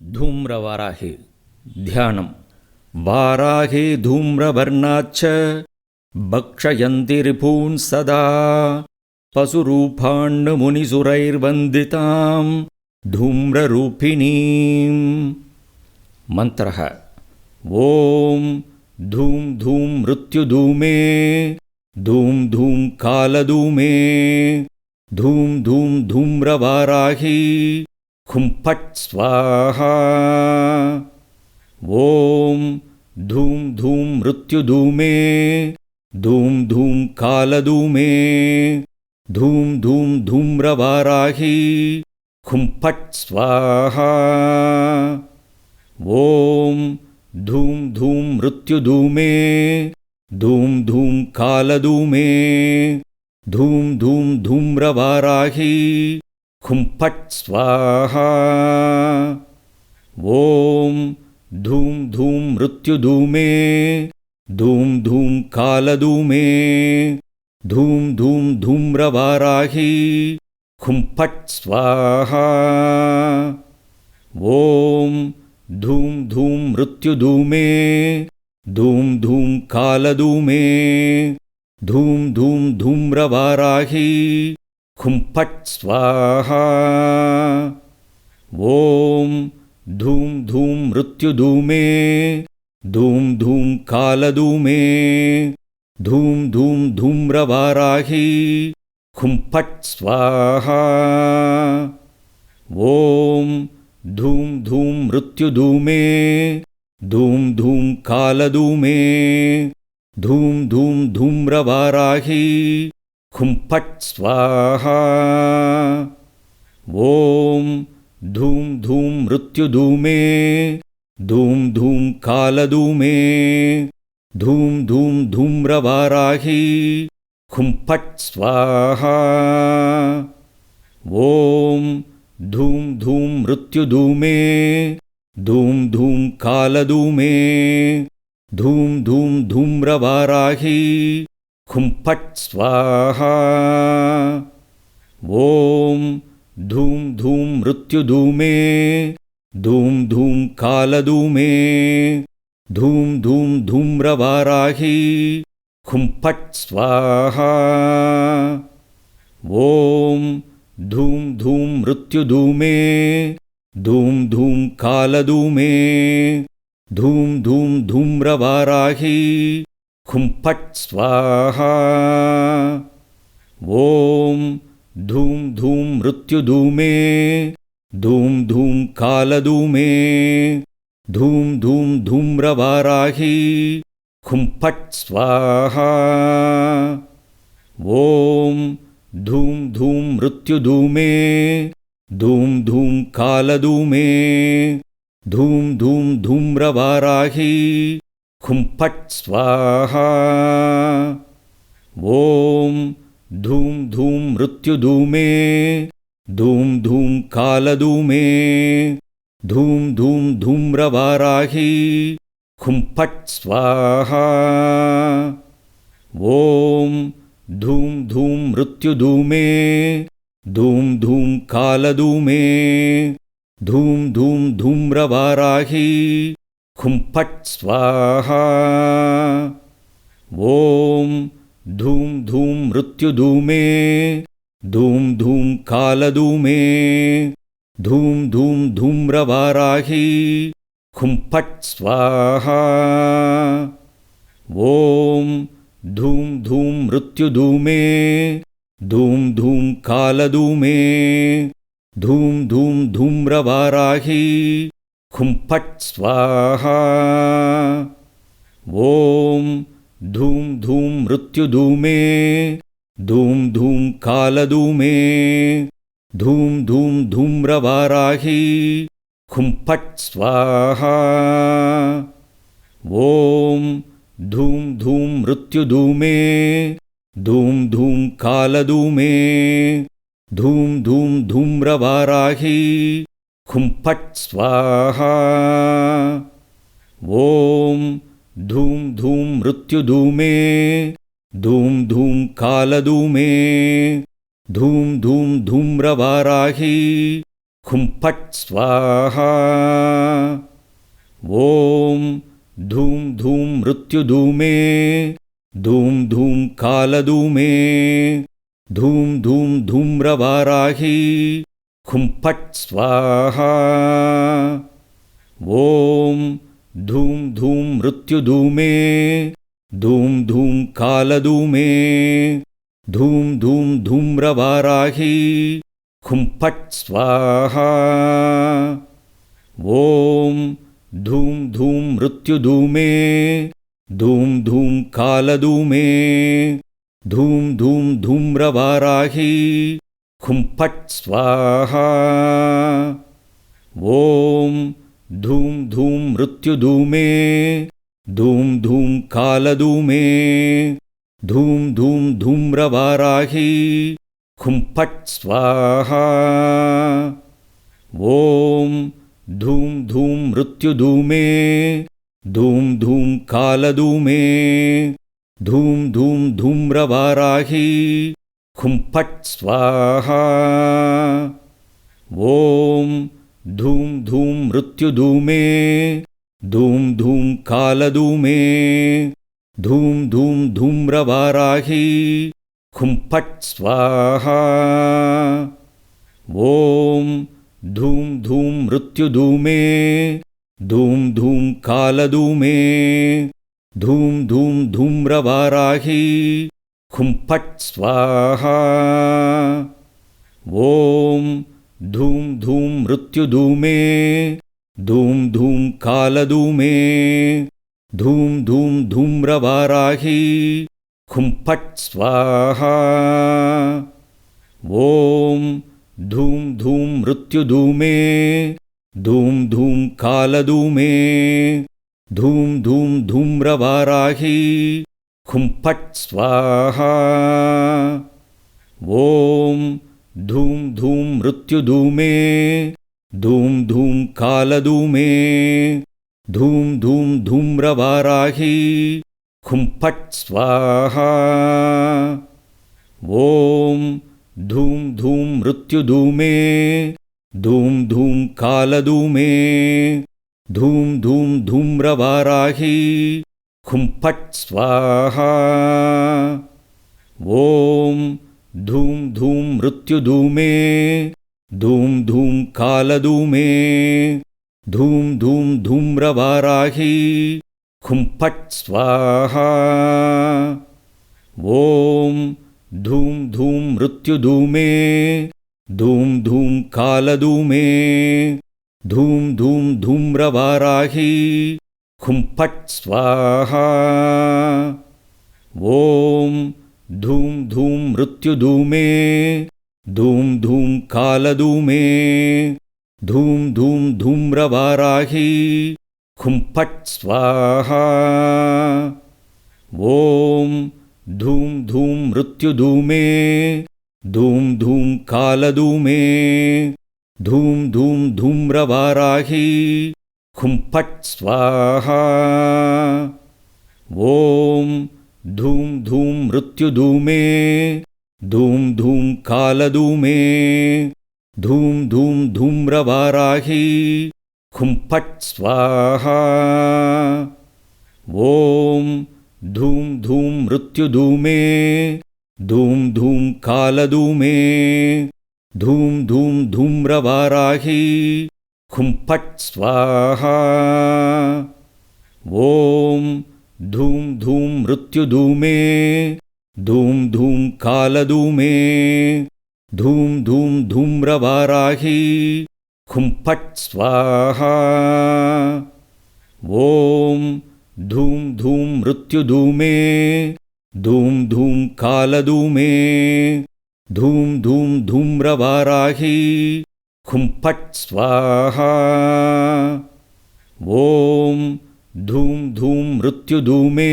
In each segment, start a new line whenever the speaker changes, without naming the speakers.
धूम्रवाराहे ध्यानम्। वाराहे धूम्रवर्णाच्च भक्षयन्ति रिपून् सदा पशुरूपाण्मुनिसुरैर्वन्दितां धूम्ररूपिणीम्। मन्त्रः ॐ धूं धूं मृत्युधूमे धूं धूं कालधूमे धूं धूं धूम्रवाराही हुं फट् स्वाहा। ॐ धूं धूं मृत्युधूमे धूं धूं कालधूमे धूं धूं धूम्रवाराही हुं फट् स्वाहा। ॐ धूं धूं मृत्युधूमे धूं धूं कालधूमे धूं धूं धूम्रवाराही हुं फट् स्वाहा। ॐ धूं धूं मृत्युधूमे धूं धूं कालधूमे धूं धूं धूम्रवाराही हुं फट् स्वाहा। ॐ धूं धूं मृत्युधूमे धूं धूं कालधूमे धूं धूं धूम्रवाराही हुं फट् स्वाहा। ॐ धूं धूं मृत्युधूमे धूं धूं कालधूमे धूं धूं धूम्रवाराही हुं फट् स्वाहा। ॐ धूं धूं मृत्युधूमे धूं धूं कालधूमे धूं धूं धूम्रवाराही हुं फट् स्वाहा। ॐ धूं धूं मृत्युधूमे धूं धूं कालधूमे धूं धूं धूम्रवाराही हुं फट् स्वाहा। ॐ धूं धूं मृत्युधूमे धूं धूं कालधूमे धूं धूं धूम्रवाराही हुं फट् स्वाहा। ॐ धूं धूं मृत्युधूमे धूं धूं कालधूमे धूं धूं धूम्रवाराही हुं फट् स्वाहा। ॐ धूं धूं मृत्युधूमे धूं धूं कालधूमे धूं धूं धूम्रवाराही हुं फट् स्वाहा। ॐ धूं धूं मृत्युधूमे धूं धूं कालधूमे धूं धूं धूम्रवाराही हुं फट् स्वाहा। ॐ धूं धूं मृत्युधूमे धूं धूं कालधूमे धूं धूं धूम्रवाराही हुं फट् स्वाहा। ॐ धूं धूं मृत्युधूमे धूं धूं कालधूमे धूं धूं धूम्रवाराही हुं फट् स्वाहा। ॐ धूं धूं मृत्युधूमे धूं धूं कालधूमे धूं धूं धूम्रवाराही हुं फट् स्वाहा। ॐ धूं धूं मृत्युधूमे धूं धूं कालधूमे धूं धूं धूम्रवाराही हुं फट् स्वाहा। ॐ धूं धूं मृत्युधूमे धूं धूं कालधूमे धूं धूं धूम्रवाराही हुं फट् स्वाहा। ॐ धूं धूं मृत्युधूमे धूं धूं कालधूमे धूं धूं धूम्रवाराही हुं फट् स्वाहा। ॐ धूं धूं मृत्युधूमे धूं धूं कालधूमे धूं धूं धूम्रवाराही हुं फट् स्वाहा। ॐ धूं धूं मृत्युधूमे धूं धूं कालधूमे धूं धूं धूम्रवाराही खुं फट् स्वाहा। ॐ धूं धूं मृत्युधूमे धूं धूं कालधूमे धूं धूं धूम्रवाराही खुं फट् स्वाहा। ॐ धूं धूं मृत्युधूमे धूं धूं कालधूमे धूं धूं धूम्रवाराही खुं फट् स्वाहा। ॐ धूं धूं मृत्युधूमे धूं धूं कालधूमे धूं धूं धूम्रवाराही खुं फट् स्वाहा। ॐ धूं धूं मृत्युधूमे धूं धूं कालधूमे धूं धूं धूम्रवाराही खुं फट् स्वाहा। ॐ धूं धूं मृत्युधूमे धूं धूं कालधूमे धूं धूं धूम्रवाराही खुं फट् स्वाहा। ॐ धूं धूं मृत्युधूमे धूं धूं कालधूमे धूं धूं धूम्रवाराही खुं फट् स्वाहा। ॐ धूं धूं मृत्युधूमे धूं धूं कालधूमे धूं धूं धूम्रवाराही खुं फट् स्वाहा। ॐ धूं धूं मृत्युधूमे धूं धूं कालधूमे धूं धूं धूम्रवाराही खुं फट् स्वाहा। ॐ धूं धूं मृत्युधूमे धूं धूं कालधूमे धूं धूं धूम्रवाराही खुं फट् स्वाहा। ॐ धूं धूं मृत्युधूमे धूं धूं कालधूमे धूं धूं धूम्रवाराही खुं फट् स्वाहा। ॐ धूं धूं मृत्युधूमे धूं धूं कालधूमे धूं धूं धूम्रवाराही खुं फट् स्वाहा। ॐ धूं धूं मृत्युधूमे धूं धूं कालधूमे धूं धूं धूम्रवाराही खुं फट् स्वाहा। ॐ धूं धूं मृत्युधूमे धूं धूं कालधूमे धूं धूं धूम्रवाराही खुं फट् स्वाहा। ॐ धूं धूं मृत्युधूमे धूं धूं कालधूमे धूं धूं धूम्रवाराही खुं फट् स्वाहा। ॐ धूं धूं मृत्युधूमे धूं धूं कालधूमे धूं धूं धूम्रवाराही खुं फट् स्वाहा। ॐ धूं धूं मृत्युधूमे धूं धूं कालधूमे धूं धूं धूम्रवाराही खुं फट् स्वाहा। ॐ धूं धूं मृत्युधूमे धूं धूं कालधूमे धूं धूं धूम्रवाराही खुं फट् स्वाहा। ॐ धूं धूं मृत्युधूमे धूं धूं कालधूमे धूं धूं धूम्रवाराही खुं फट् स्वाहा। ॐ धूं धूं मृत्युधूमे धूं धूं कालधूमे धूं धूं धूम्रवाराही खुं फट् स्वाहा। ॐ धूं धूं मृत्युधूमे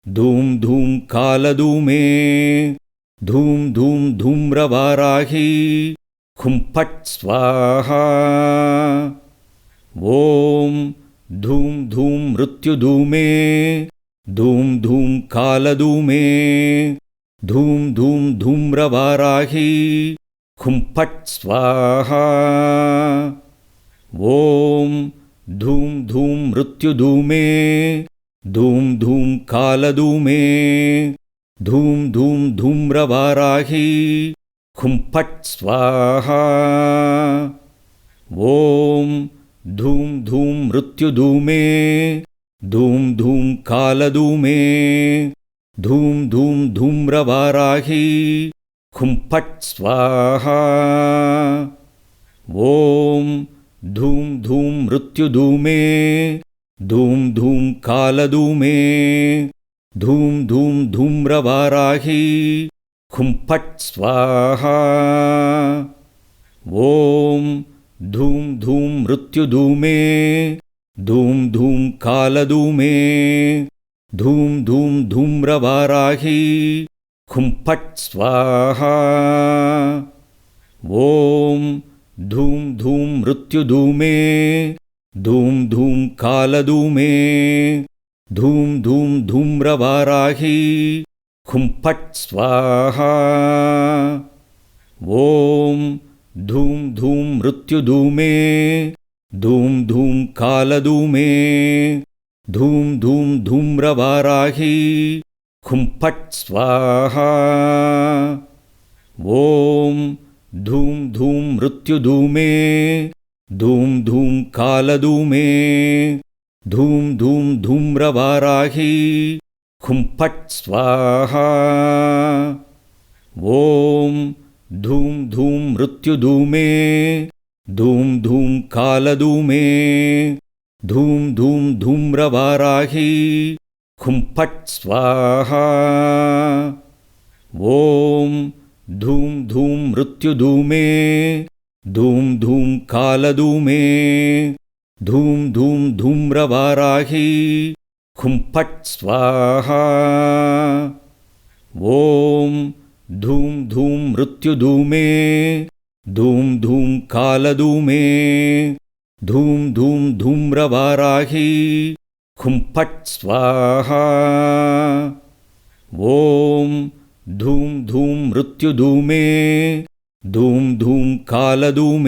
धूं धूं कालधूमे धूं धूं धूम्रवाराही खुं फट् स्वाहा। ॐ धूं धूं मृत्युधूमे धूं धूं कालधूमे धूं धूं धूम्रवाराही हुं फट् स्वाहा। ॐ धूं धूं मृत्युधूमे धूं धूं कालधूमे धूं धूं धूम्रवाराही हुं फट् स्वाहा। ॐ धूं धूं मृत्युधूमे धूं धूं कालधूमे धूं धूं धूम्रवाराही हुं फट् स्वाहा। ॐ धूं धूं मृत्युधूमे धूं धूं कालधूमे धूं धूं धूम्रवाराही हुं फट् स्वाहा। ॐ धूं धूं मृत्युधूमे धूं धूं कालधूमे धूं धूं धूम्रवाराही हुं फट् स्वाहा। ॐ धूं धूं मृत्युधूमे धूं धूं कालधूमे धूं धूं धूम्रवाराही हुं फट् स्वाहा। ॐ धूं धूं मृत्युधूमे धूं धूं कालधूमे धूं धूं धूम्रवाराही हुं फट् स्वाहा। ॐ धूं धूं मृत्युधूमे धूं धूं कालधूमे धूं धूं धूम्रवाराही हुं फट् स्वाहा। ॐ धूं धूं मृत्युधूमे धूं धूं कालधूमे धूं धूं धूम्रवाराही हुं फट् स्वाहा। ॐ धूं धूं मृत्युधूमे धूं धूं कालधूमे धूं धूं धूम्रवाराही हुं फट् स्वाहा। ॐ धूं धूं मृत्युधूमे धूं धूं कालधूमे धूं धूं धूम्रवाराही हुं फट् स्वाहा। ॐ धूं धूं मृत्युधूमे धूं धूं कालधूमे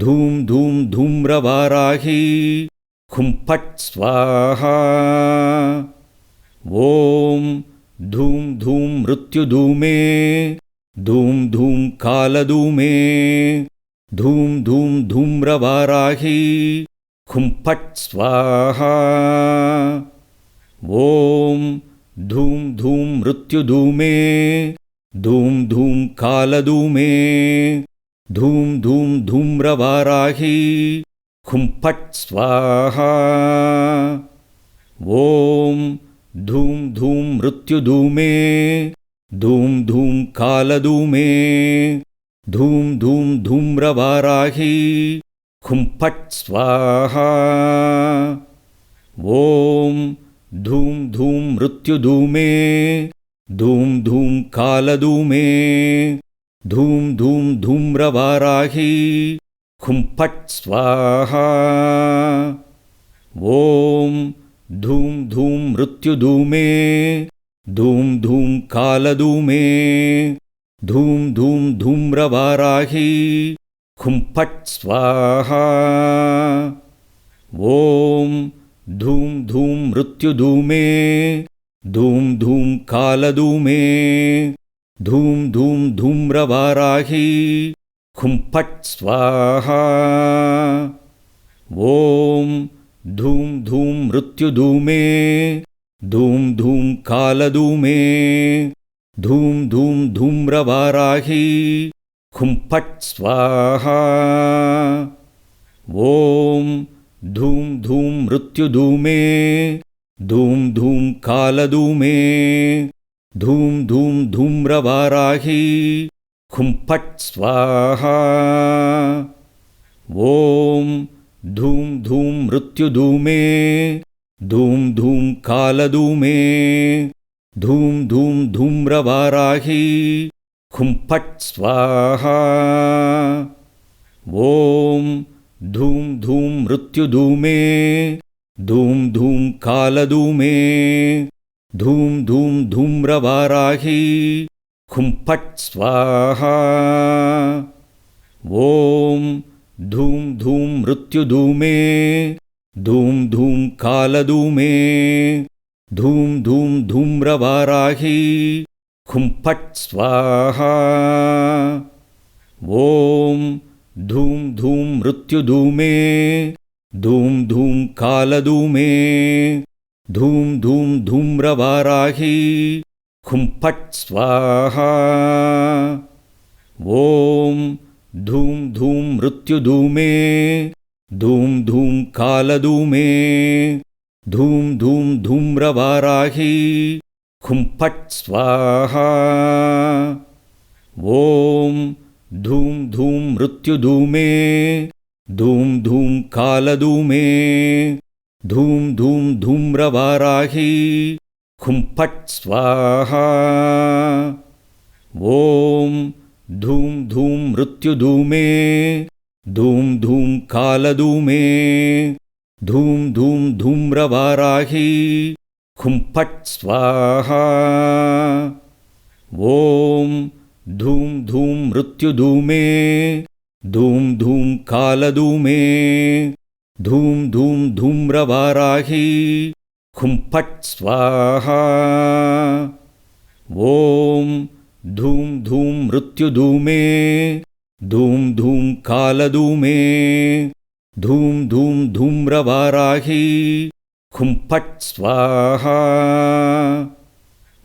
धूं धूं धूम्रवाराही हुं फट् स्वाहा। ॐ धूं धूं मृत्युधूमे धूं धूं कालधूमे धूं धूं धूम्रवाराही हुं फट् स्वाहा। ॐ धूं धूं मृत्युधूमे धूं धूं कालधूमे धूं धूं धूम्रवाराही हुं फट् स्वाहा। ॐ धूं धूं मृत्युधूमे धूं धूं कालधूमे धूं धूं धूम्रवाराही हुं फट् स्वाहा। ॐ धूं धूं मृत्युधूमे धूं धूं कालधूमे धूं धूं धूम्रवाराही हुं फट् स्वाहा। ॐ धूं धूं मृत्युधूमे धूं धूं कालधूमे धूं धूं धूम्रवाराही हुं फट् स्वाहा। ॐ धूं धूं मृत्युधूमे धूं धूं कालधूमे धूं धूं धूम्रवाराही हुं फट् स्वाहा। ॐ धूं धूं मृत्युधूमे धूं धूं कालधूमे धूं धूं धूम्रवाराही हुं फट् स्वाहा। ॐ धूं धूं मृत्युधूमे धूं धूं कालधूमे धूं धूं धूम्रवाराही हुं फट् स्वाहा। ॐ धूं धूं मृत्युधूमे धूं धूं कालधूमे धूं धूं धूम्रवाराही हुं फट् स्वाहा। ॐ धूं धूं मृत्युधूमे धूं धूं कालधूमे धूं धूं धूम्रवाराही खुं फट् स्वाहा। ॐ धूं धूं मृत्युधूमे धूं धूं कालधूमे धूं धूं धूम्रवाराही खुं फट् स्वाहा। ॐ धूं धूं मृत्युधूमे धूं धूं कालधूमे धूं धूं धूम्रवाराही खुं फट् स्वाहा। ॐ धूं धूं मृत्युधूमे धूं धूं कालधूमे धूं धूं धूम्रवाराही खुं फट् स्वाहा। ॐ धूं धूं मृत्युधूमे धूं धूं कालधूमे धूं धूं धूम्रवाराही खुं फट् स्वाहा। ॐ धूं धूं मृत्युधूमे धूं धूं कालधूमे धूं धूं धूम्रवाराही खुं फट् स्वाहा। ॐ धूं धूं मृत्युधूमे धूं धूं कालधूमे धूं धूं धूम्रवाराही खुं फट् स्वाहा। ॐ धूं धूं मृत्युधूमे धूं धूं कालधूमे धूं धूं धूम्रवाराही खुं फट् स्वाहा।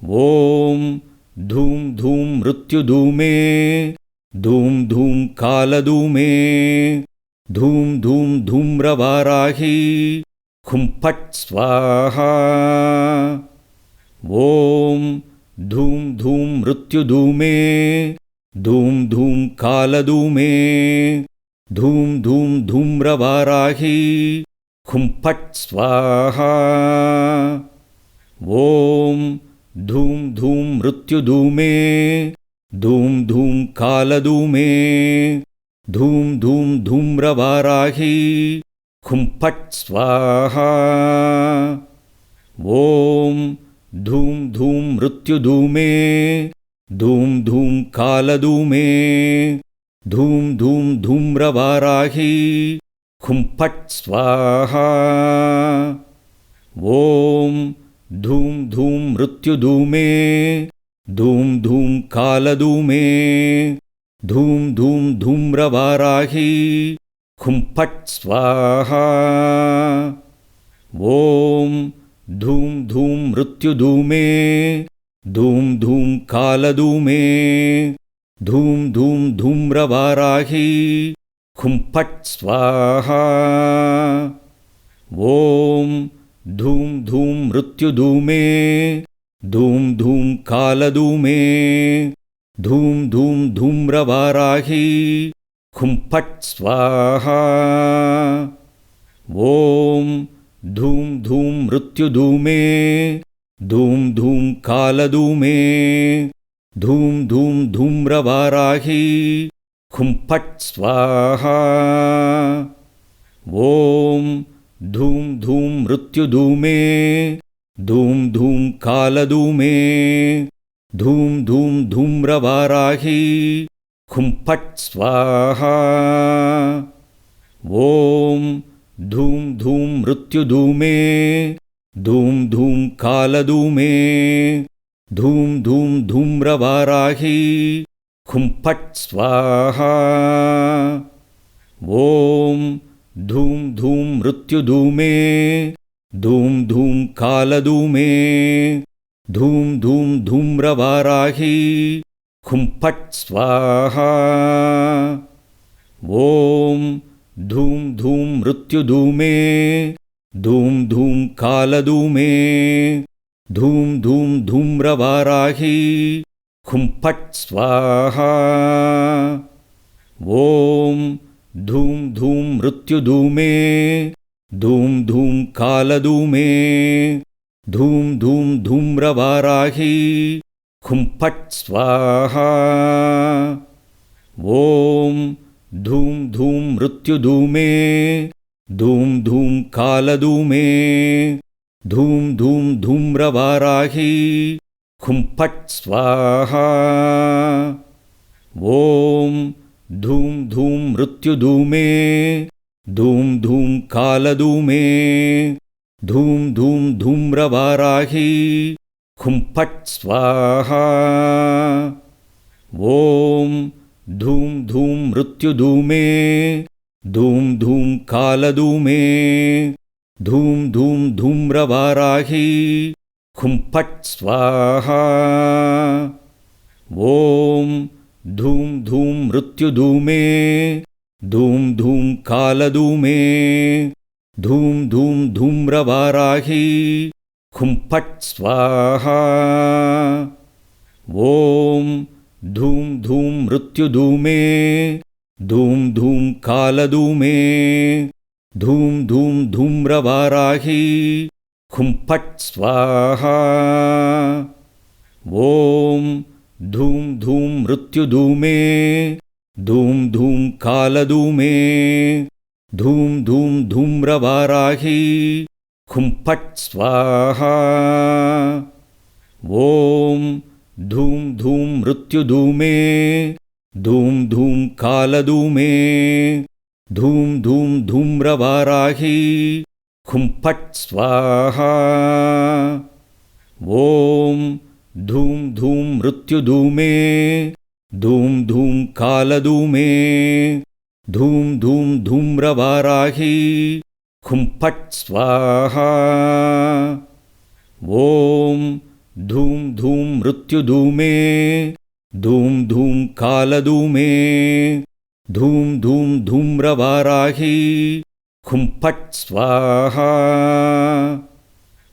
ॐ धूं धूं मृत्युधूमे धूं धूं कालधूमे धूं धूं धूम्रवाराही खुं फट् स्वाहा। ॐ धूं धूं मृत्युधूमे धूं धूं कालधूमे धूं धूं धूम्रवाराही खुं फट् स्वाहा। ॐ धूं धूं मृत्युधूमे धूं धूं कालधूमे धूं धूं धूम्रवाराही खुं फट् स्वाहा। ॐ धूं धूं मृत्युधूमे धूं धूं कालधूमे धूं धूं धूम्रवाराही खुं फट् स्वाहा। ॐ धूं धूं मृत्युधूमे धूं धूं कालधूमे धूं धूं धूम्रवाराही खुं फट् स्वाहा। ॐ धूं धूं मृत्युधूमे धूं धूं कालधूमे धूं धूं धूम्रवाराही खुं फट् स्वाहा। ॐ धूं धूं मृत्युधूमे धूं धूं कालधूमे धूं धूं धूम्रवाराही खुं फट् स्वाहा। ॐ धूं धूं मृत्युधूमे धूं धूं कालधूमे धूं धूं धूम्रवाराही खुं फट् स्वाहा। ॐ धूं धूं मृत्युधूमे धूं धूं कालधूमे धूं धूं धूम्रवाराही खुं फट् स्वाहा। ॐ धूं धूं मृत्युधूमे धूं धूं कालधूमे धूं धूं धूम्रवाराही खुं फट् स्वाहा। ॐ धूं धूं मृत्युधूमे धूं धूं कालधूमे धूं धूं धूम्रवाराही खुं फट् स्वाहा। ॐ धूं धूं मृत्युधूमे धूं धूं कालधूमे धूं धूं धूम्रवाराही खुं फट् स्वाहा। ॐ धूं धूं मृत्युधूमे धूं धूं कालधूमे धूं धूं धूम्रवाराही खुं फट् स्वाहा। ॐ धूं धूं मृत्युधूमे धूं धूं कालधूमे धूं धूं धूम्रवाराही खुं फट् स्वाहा। ॐ धूं धूं मृत्युधूमे धूं धूं कालधूमे धूं धूं धूम्रवाराही खुं फट् स्वाहा। ॐ धूं धूं मृत्युधूमे धूं धूं कालधूमे धूं धूं धूम्रवाराही खुं फट् स्वाहा। ॐ धूं धूं मृत्युधूमे धूं धूं कालधूमे धूं धूं धूम्रवाराही खुं फट् स्वाहा। ॐ धूं धूं मृत्युधूमे धूं धूं कालधूमे धूं धूं धूम्रवाराही खुं फट् स्वाहा। ॐ धूं धूं मृत्युधूमे धूं धूं कालधूमे धूं धूं धूम्रवाराही खुं फट् स्वाहा। ॐ धूं धूं मृत्युधूमे धूं धूं कालधूमे धूं धूं धूम्रवाराही खुं फट् स्वाहा। ॐ धूं धूं मृत्युधूमे धूं धूं कालधूमे धूं धूं धूम्रवाराही खुं फट् स्वाहा। ॐ धूं धूं मृत्युधूमे धूं धूं कालधूमे धूं धूं धूम्रवाराही खुं फट् स्वाहा।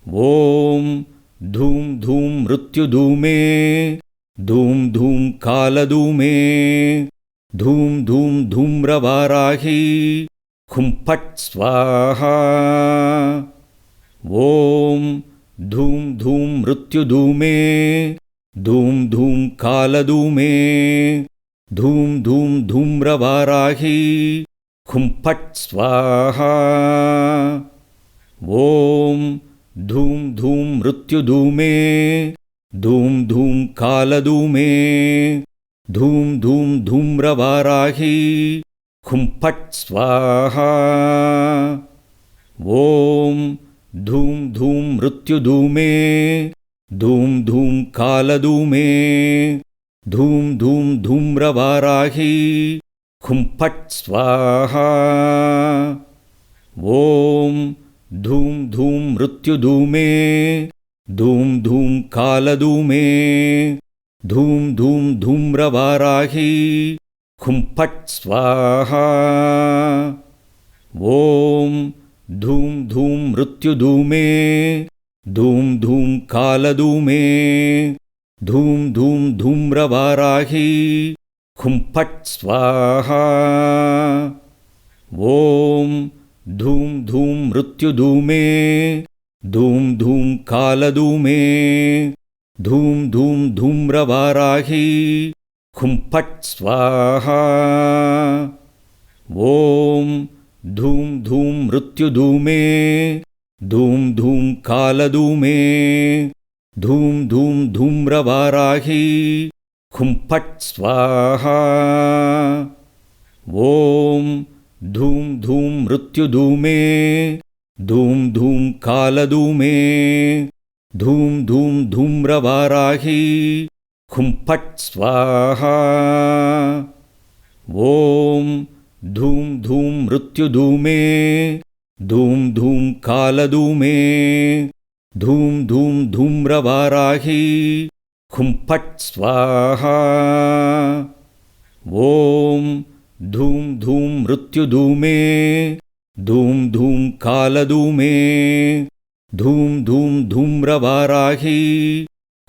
ॐ धूं धूं मृत्युधूमे धूं धूं कालधूमे धूं धूं धूम्रवाराही खुं फट् स्वाहा। ॐ धूं धूं मृत्युधूमे धूं धूं कालधूमे धूं धूं धूम्रवाराही खुं फट् स्वाहा। ॐ धूं धूं मृत्युधूमे धूं धूं कालधूमे धूं धूं धूम्रवाराही खुं फट् स्वाहा। ॐ धूं धूं मृत्युधूमे धूं धूं कालधूमे धूं धूं धूम्रवाराही खुं फट् स्वाहा। ॐ धूं धूं मृत्युधूमे धूं धूं कालधूमे धूं धूं धूम्रवाराही खुं फट् स्वाहा। ॐ धूं धूं मृत्युधूमे धूं धूं कालधूमे धूं धूं धूम्रवाराही खुं फट् स्वाहा। ॐ धूं धूं मृत्युधूमे धूं धूं कालधूमे धूं धूं धूम्रवाराही खुं फट् स्वाहा। ॐ धूं धूं मृत्युधूमे धूं धूं कालधूमे धूं धूं धूम्रवाराही खुं फट् स्वाहा। ॐ धूं धूं मृत्युधूमे धूं धूं कालधूमे धूं धूं धूम्रवाराही खुं फट् स्वाहा। ॐ धूं धूं मृत्युधूमे धूं धूं कालधूमे धूं धूं धूम्रवाराही खुं फट् स्वाहा। ॐ धूं धूं मृत्युधूमे धूं धूं कालधूमे धूं धूं धूम्रवाराही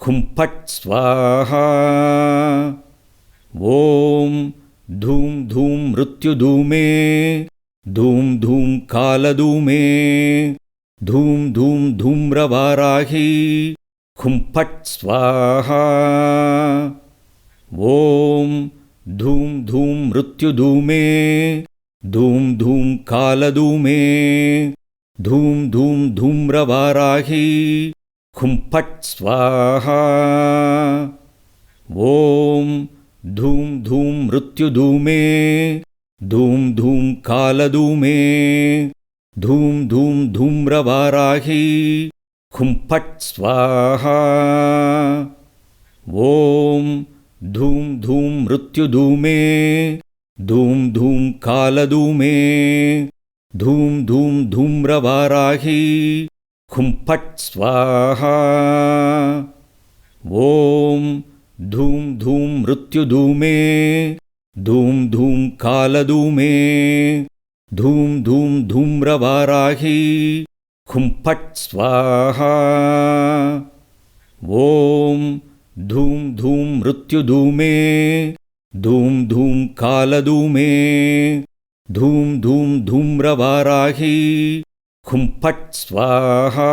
खुं फट् स्वाहा। ॐ धूं धूं मृत्युधूमे धूं धूं कालधूमे धूं धूं धूम्रवाराही खुं फट् स्वाहा। ॐ धूं धूं मृत्युधूमे धूं धूं कालधूमे धूं धूं धूम्रवाराही खुं फट् स्वाहा। ॐ धूं धूं मृत्युधूमे धूं धूं कालधूमे धूं धूं धूम्रवाराही खुं फट् स्वाहा। ॐ धूं धूं मृत्युधूमे धूं धूं कालधूमे धूं धूं धूम्रवाराही खुं फट् स्वाहा। ॐ धूं धूं मृत्युधूमे धूं धूं कालधूमे धूं धूं धूम्रवाराही खुं फट् स्वाहा। ॐ धूं धूं मृत्युधूमे धूं धूं कालधूमे धूं धूं धूम्रवाराही खुं फट् स्वाहा।